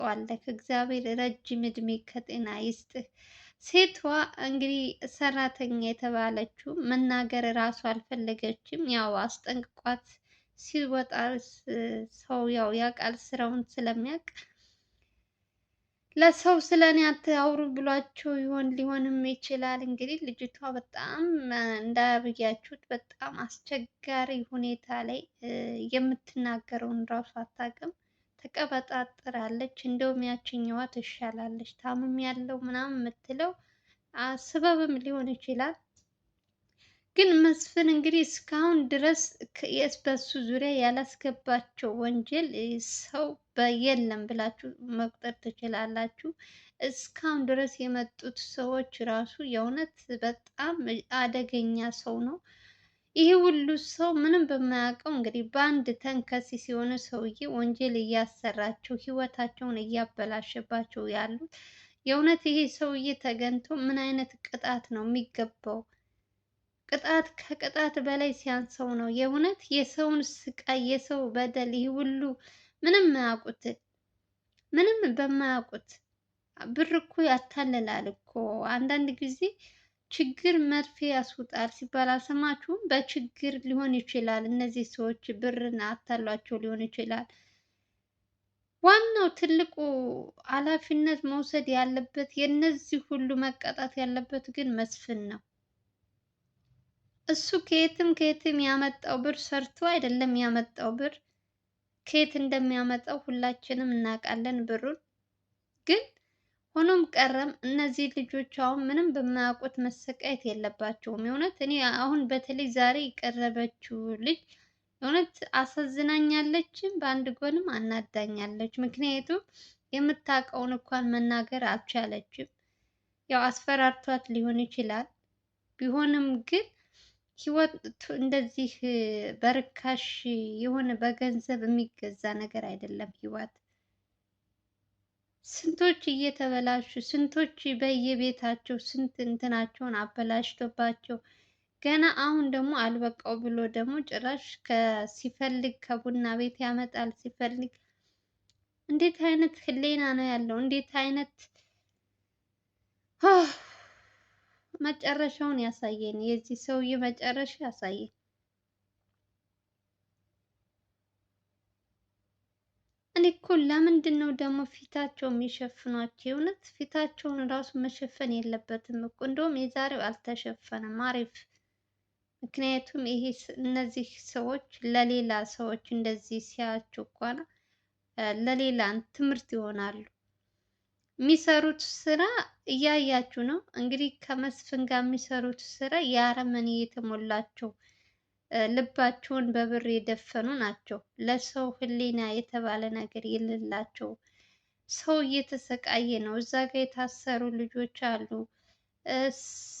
ታውቀዋለህ። እግዚአብሔር ረጅም እድሜ ከጤና ይስጥህ። ሴቷ እንግዲህ ሰራተኛ የተባለችው መናገር እራሱ አልፈለገችም። ያው አስጠንቅቋት ሲወጣ ሰው ያው ያውቃል ስራውን ስለሚያውቅ ለሰው ስለኔ አታውሩ ብሏቸው ሊሆንም ይችላል። እንግዲህ ልጅቷ በጣም እንዳያብያችሁት በጣም አስቸጋሪ ሁኔታ ላይ የምትናገረውን ራሱ አታውቅም። ተቀበጣጥራለች። እንደውም ያችኛዋ ትሻላለች። ታምም ያለው ምናምን የምትለው ስበብም ሊሆን ይችላል። ግን መስፍን እንግዲህ እስካሁን ድረስ በሱ ዙሪያ ያላስገባቸው ወንጀል ሰው የለም ብላችሁ መቁጠር ትችላላችሁ። እስካሁን ድረስ የመጡት ሰዎች ራሱ የእውነት በጣም አደገኛ ሰው ነው። ይህ ሁሉ ሰው ምንም በማያውቀው እንግዲህ በአንድ ተንከሲስ የሆነ ሰውዬ ወንጀል እያሰራቸው ህይወታቸውን እያበላሸባቸው ያሉት የእውነት ይሄ ሰውዬ ተገንቶ ምን አይነት ቅጣት ነው የሚገባው? ቅጣት ከቅጣት በላይ ሲያንሰው ነው። የእውነት የሰውን ስቃይ የሰው በደል ይህ ሁሉ ምንም ማያውቁትን ምንም በማያውቁት ብር እኮ ያታልላል እኮ አንዳንድ ጊዜ ችግር መርፌ ያስውጣል ሲባል አልሰማችሁም? በችግር ሊሆን ይችላል እነዚህ ሰዎች ብርን አታሏቸው ሊሆን ይችላል። ዋናው ትልቁ ኃላፊነት መውሰድ ያለበት የነዚህ ሁሉ መቀጣት ያለበት ግን መስፍን ነው። እሱ ከየትም ከየትም ያመጣው ብር ሰርቶ አይደለም ያመጣው ብር ከየት እንደሚያመጣው ሁላችንም እናውቃለን ብሩን። ግን ሆኖም ቀረም እነዚህ ልጆች አሁን ምንም በማያውቁት መሰቃየት የለባቸውም። የእውነት እኔ አሁን በተለይ ዛሬ የቀረበችው ልጅ የእውነት አሳዝናኛለችም፣ በአንድ ጎንም አናዳኛለች። ምክንያቱም የምታውቀውን እንኳን መናገር አልቻለችም። ያው አስፈራርቷት ሊሆን ይችላል። ቢሆንም ግን ህይወት እንደዚህ በርካሽ የሆነ በገንዘብ የሚገዛ ነገር አይደለም ህይወት። ስንቶች እየተበላሹ ስንቶች በየቤታቸው ስንት እንትናቸውን አበላሽቶባቸው ገና አሁን ደግሞ አልበቃው ብሎ ደግሞ ጭራሽ ሲፈልግ ከቡና ቤት ያመጣል ሲፈልግ። እንዴት አይነት ህሊና ነው ያለው? እንዴት አይነት መጨረሻውን ያሳየን። የዚህ ሰውዬ መጨረሻ ያሳየን። እኔ እኮ ለምንድን ነው ደግሞ ፊታቸው የሚሸፍኗቸው? የእውነት ፊታቸውን ራሱ መሸፈን የለበትም እኮ። እንደውም የዛሬው አልተሸፈነም አሪፍ። ምክንያቱም ይሄ እነዚህ ሰዎች ለሌላ ሰዎች እንደዚህ ሲያቸው እንኳን ለሌላ ትምህርት ይሆናሉ። የሚሰሩት ስራ እያያችሁ ነው እንግዲህ ከመስፍን ጋር የሚሰሩት ስራ የአረመኔ የተሞላቸው ልባቸውን በብር የደፈኑ ናቸው። ለሰው ህሊና የተባለ ነገር የሌላቸው። ሰው እየተሰቃየ ነው። እዛ ጋ የታሰሩ ልጆች አሉ።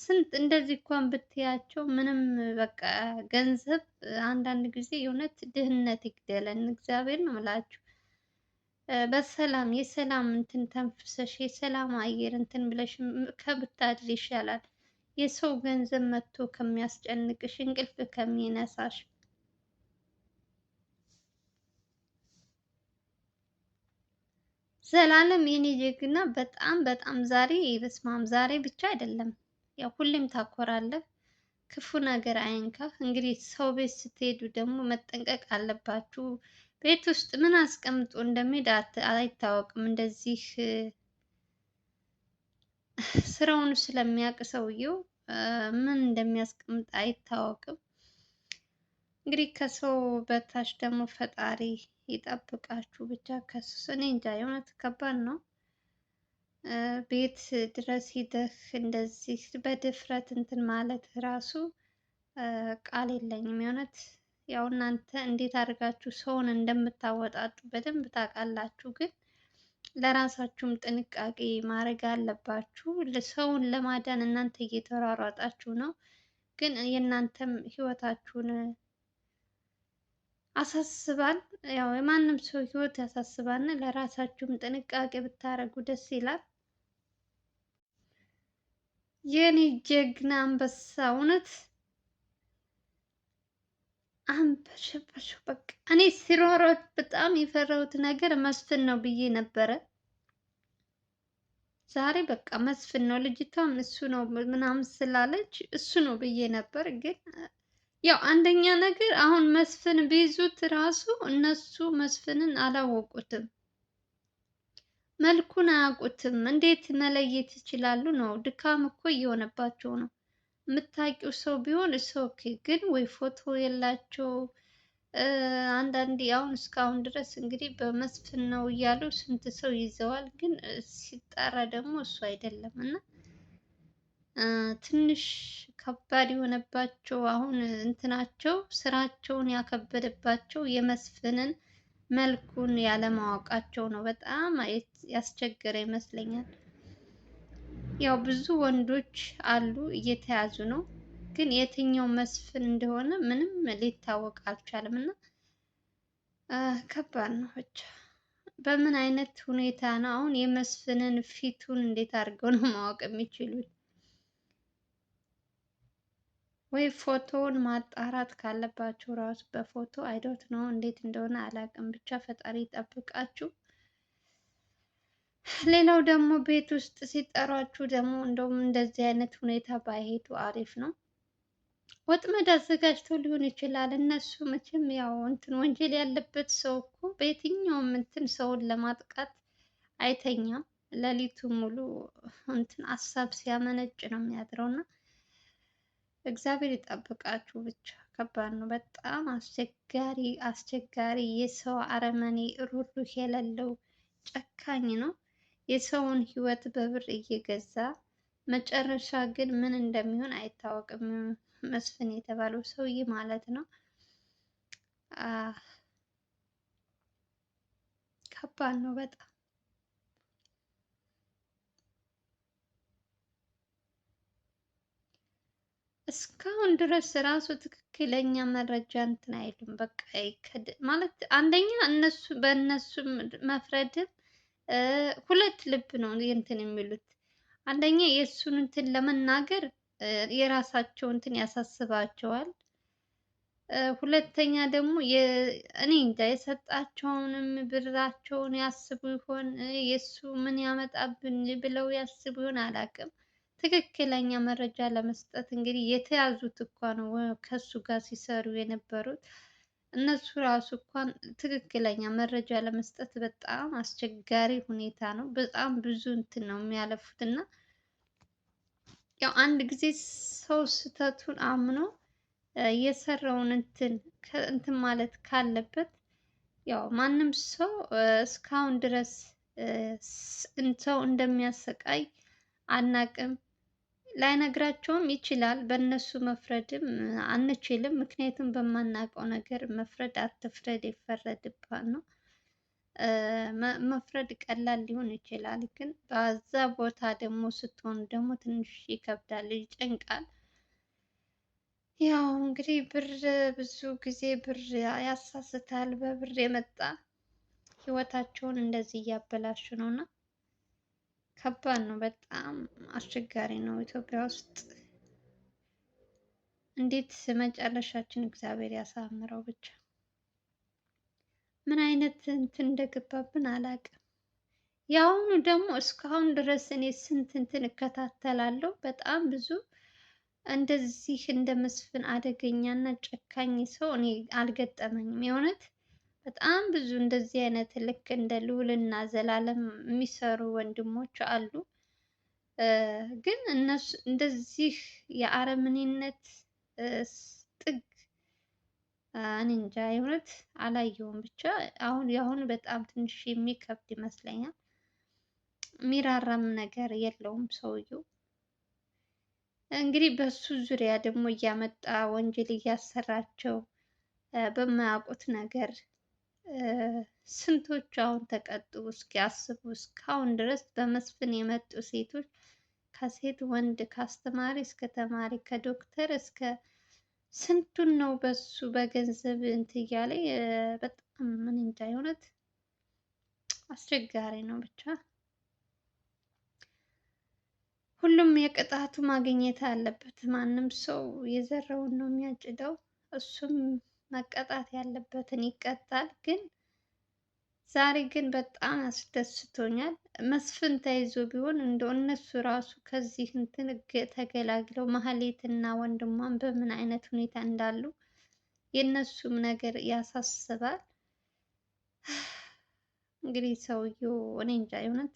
ስንት እንደዚህ እንኳን ብትያቸው ምንም በቃ ገንዘብ አንዳንድ ጊዜ የእውነት ድህነት ይግደለን። እግዚአብሔር ነው የምላችሁ። በሰላም የሰላም እንትን ተንፍሰሽ የሰላም አየር እንትን ብለሽ ከብታድሪ ይሻላል። የሰው ገንዘብ መጥቶ ከሚያስጨንቅሽ እንቅልፍ ከሚነሳሽ። ዘላለም የኔ ጀግና በጣም በጣም ዛሬ በስማም ዛሬ ብቻ አይደለም ያው ሁሌም ታኮራለህ። ክፉ ነገር አይንካህ። እንግዲህ ሰው ቤት ስትሄዱ ደግሞ መጠንቀቅ አለባችሁ። ቤት ውስጥ ምን አስቀምጦ እንደሚሄድ አይታወቅም። እንደዚህ ስራውን ስለሚያውቅ ሰውየው ምን እንደሚያስቀምጥ አይታወቅም። እንግዲህ ከሰው በታች ደግሞ ፈጣሪ ይጠብቃችሁ። ብቻ ከሱስ እኔ እንጃ የእውነት ከባድ ነው። ቤት ድረስ ሂደህ እንደዚህ በድፍረት እንትን ማለት ራሱ ቃል የለኝም የእውነት። ያው እናንተ እንዴት አድርጋችሁ ሰውን እንደምታወጣጡ በደንብ ታውቃላችሁ። ግን ለራሳችሁም ጥንቃቄ ማድረግ አለባችሁ። ሰውን ለማዳን እናንተ እየተሯሯጣችሁ ነው። ግን የእናንተም ህይወታችሁን አሳስባል። ያው የማንም ሰው ህይወት ያሳስባል። ለራሳችሁም ጥንቃቄ ብታደርጉ ደስ ይላል። የኔ ጀግና አንበሳ እውነት አንበሸበሸው። በቃ እኔ ሲሯሯጥ በጣም የፈራሁት ነገር መስፍን ነው ብዬ ነበረ። ዛሬ በቃ መስፍን ነው ልጅቷም እሱ ነው ምናምን ስላለች እሱ ነው ብዬ ነበር። ግን ያው አንደኛ ነገር አሁን መስፍን ቢይዙት ራሱ እነሱ መስፍንን አላወቁትም፣ መልኩን አያውቁትም። እንዴት መለየት ይችላሉ ነው? ድካም እኮ እየሆነባቸው ነው። የምታውቂው ሰው ቢሆን ኦኬ፣ ግን ወይ ፎቶ የላቸው። አንዳንዴ አሁን እስካሁን ድረስ እንግዲህ በመስፍን ነው እያሉ ስንት ሰው ይዘዋል። ግን ሲጣራ ደግሞ እሱ አይደለም እና ትንሽ ከባድ የሆነባቸው አሁን እንትናቸው ስራቸውን ያከበደባቸው የመስፍንን መልኩን ያለማወቃቸው ነው። በጣም ያስቸገረ ይመስለኛል። ያው ብዙ ወንዶች አሉ እየተያዙ ነው፣ ግን የትኛው መስፍን እንደሆነ ምንም ሊታወቅ አልቻለም። እና ከባድ ነው ብቻ። በምን አይነት ሁኔታ ነው አሁን የመስፍንን ፊቱን እንዴት አድርገው ነው ማወቅ የሚችሉት? ወይ ፎቶውን ማጣራት ካለባቸው ራሱ በፎቶ አይዶት ነው እንዴት እንደሆነ አላውቅም። ብቻ ፈጣሪ ይጠብቃችሁ። ሌላው ደግሞ ቤት ውስጥ ሲጠሯችሁ ደግሞ እንደውም እንደዚህ አይነት ሁኔታ ባይሄዱ አሪፍ ነው። ወጥመድ አዘጋጅተው ሊሆን ይችላል። እነሱ መቼም ያው እንትን ወንጀል ያለበት ሰው እኮ በየትኛውም እንትን ሰውን ለማጥቃት አይተኛም። ሌሊቱን ሙሉ እንትን ሀሳብ ሲያመነጭ ነው የሚያድረው እና እግዚአብሔር ይጠብቃችሁ ብቻ። ከባድ ነው በጣም አስቸጋሪ የሰው አረመኔ ሩህሩህ የሌለው ጨካኝ ነው። የሰውን ህይወት በብር እየገዛ መጨረሻ ግን ምን እንደሚሆን አይታወቅም። መስፍን የተባለው ሰውዬ ማለት ነው። ከባድ ነው በጣም። እስካሁን ድረስ ራሱ ትክክለኛ መረጃ እንትን አይሉም። በቃ ማለት አንደኛ እነሱ በእነሱ መፍረድም ሁለት ልብ ነው እንትን የሚሉት። አንደኛ የእሱን እንትን ለመናገር የራሳቸው እንትን ያሳስባቸዋል። ሁለተኛ ደግሞ እኔ እንጃ የሰጣቸውንም ብራቸውን ያስቡ ይሆን የእሱ ምን ያመጣብን ብለው ያስቡ ይሆን አላውቅም። ትክክለኛ መረጃ ለመስጠት እንግዲህ የተያዙት እንኳን ከሱ ጋር ሲሰሩ የነበሩት እነሱ ራሱ እንኳን ትክክለኛ መረጃ ለመስጠት በጣም አስቸጋሪ ሁኔታ ነው። በጣም ብዙ እንትን ነው የሚያለፉት እና ያው አንድ ጊዜ ሰው ስህተቱን አምኖ የሰራውን እንትን ማለት ካለበት ያው ማንም ሰው እስካሁን ድረስ ሰው እንደሚያሰቃይ አናቅም። ላይነግራቸውም ይችላል። በእነሱ መፍረድም አንችልም። ምክንያቱም በማናውቀው ነገር መፍረድ አትፍረድ ይፈረድብሃል ነው። መፍረድ ቀላል ሊሆን ይችላል፣ ግን በዛ ቦታ ደግሞ ስትሆን ደግሞ ትንሽ ይከብዳል፣ ይጨንቃል። ያው እንግዲህ ብር ብዙ ጊዜ ብር ያሳስታል። በብር የመጣ ህይወታቸውን እንደዚህ እያበላሹ ነው እና ከባድ ነው። በጣም አስቸጋሪ ነው። ኢትዮጵያ ውስጥ እንዴት መጨረሻችን እግዚአብሔር ያሳምረው ብቻ። ምን አይነት እንትን እንደገባብን አላውቅም። የአሁኑ ደግሞ እስካሁን ድረስ እኔ ስንት እንትን እከታተላለሁ። በጣም ብዙ እንደዚህ እንደ መስፍን አደገኛ እና ጨካኝ ሰው እኔ አልገጠመኝም። የእውነት በጣም ብዙ እንደዚህ አይነት ልክ እንደ ልዑልና ዘላለም የሚሰሩ ወንድሞች አሉ። ግን እነሱ እንደዚህ የአረመኔነት ጥግ እኔ እንጃ የእውነት አላየሁም። ብቻ የአሁኑ በጣም ትንሽ የሚከብድ ይመስለኛል። የሚራራም ነገር የለውም ሰውየው። እንግዲህ በሱ ዙሪያ ደግሞ እያመጣ ወንጀል እያሰራቸው በማያውቁት ነገር ስንቶች አሁን ተቀጡ። እስኪ አስቡ። እስካሁን ድረስ በመስፍን የመጡ ሴቶች ከሴት ወንድ፣ ከአስተማሪ እስከ ተማሪ፣ ከዶክተር እስከ ስንቱን ነው በሱ በገንዘብ እንትን እያለ በጣም ምን እንጃ የእውነት አስቸጋሪ ነው ብቻ። ሁሉም የቅጣቱ ማግኘት አለበት። ማንም ሰው የዘራውን ነው የሚያጭደው። እሱም መቀጣት ያለበትን ይቀጣል። ግን ዛሬ ግን በጣም አስደስቶኛል። መስፍን ተይዞ ቢሆን እንደው እነሱ ራሱ ከዚህ እንትን ተገላግለው ማህሌትና ወንድሟን በምን አይነት ሁኔታ እንዳሉ የእነሱም ነገር ያሳስባል። እንግዲህ ሰውየው እኔ እንጃ የእውነት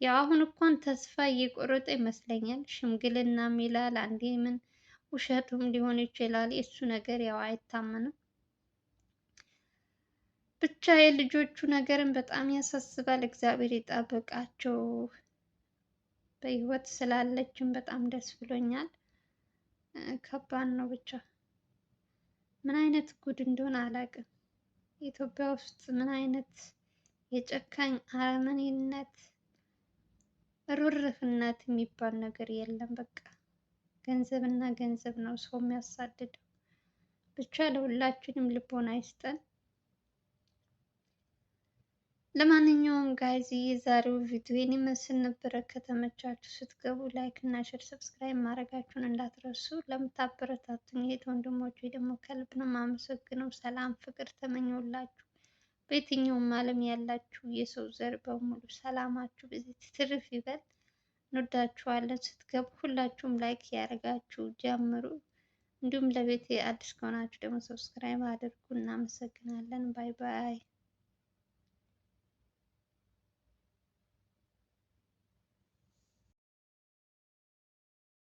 ያው አሁን እንኳን ተስፋ እየቆረጠ ይመስለኛል። ሽምግልናም ይላል አንዴ ምን ውሸቱም ሊሆን ይችላል። የእሱ ነገር ያው አይታመንም። ብቻ የልጆቹ ነገርም በጣም ያሳስባል። እግዚአብሔር ይጠብቃቸው። በህይወት ስላለችም በጣም ደስ ብሎኛል። ከባድ ነው ብቻ ምን አይነት ጉድ እንደሆነ አላውቅም። ኢትዮጵያ ውስጥ ምን አይነት የጨካኝ አረመኔነት ሩርህነት የሚባል ነገር የለም። በቃ ገንዘብና ገንዘብ ነው ሰው የሚያሳድደው። ብቻ ለሁላችንም ልቦና ይስጠን። ለማንኛውም ጋይዝ የዛሬው ቪዲዮ ይመስል ነበረ። ከተመቻችሁ ስትገቡ ላይክ እና ሼር ሰብስክራይብ ማድረጋችሁን እንዳትረሱ። ለምታበረታቱኝ እህት ወንድሞቼ ደግሞ ከልብ ነው የማመሰግነው። ሰላም ፍቅር ተመኘውላችሁ። በየትኛውም ዓለም ያላችሁ የሰው ዘር በሙሉ ሰላማችሁ በዚህ ትርፍ ይበል። እንወዳችኋለን። ስትገቡ ሁላችሁም ላይክ ያደርጋችሁ ጀምሩ። እንዲሁም ለቤቴ አዲስ ከሆናችሁ ደግሞ ሰብስክራይብ አድርጉ። እናመሰግናለን። ባይ ባይ።